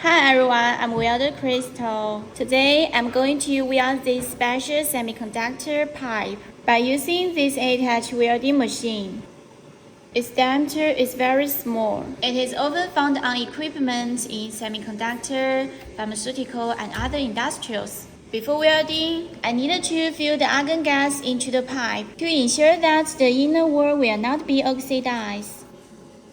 Hi everyone, I'm Welder Crystal. Today I'm going to weld this special semiconductor pipe by using this 8-touch welding machine. Its diameter is very small. It is often found on equipment in semiconductor, pharmaceutical, and other industrials. Before welding, I needed to fill the argon gas into the pipe to ensure that the inner wall will not be oxidized.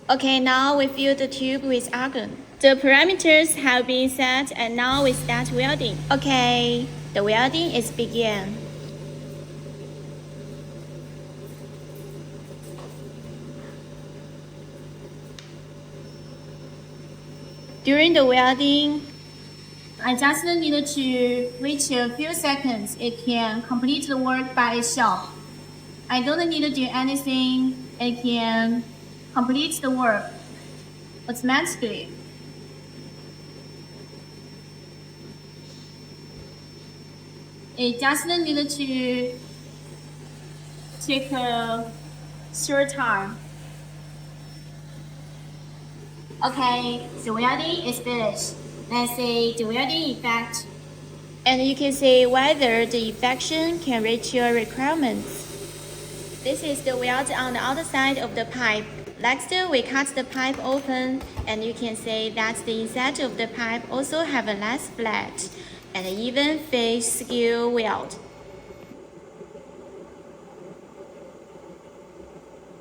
Okay, now we fill the tube with argon. The parameters have been set and now we start welding. Okay, the welding is begin. During the welding, I just need to wait a few seconds. It can complete the work by itself. I don't need to do anything. It can complete the work automatically. It just need to take a short time. Okay, the welding is finished. Let's see the welding effect. And you can see whether the infection can reach your requirements. This is the weld on the outside of the pipe. Next, we cut the pipe open, and you can see that the inside of the pipe also have a nice flat and even face skew weld.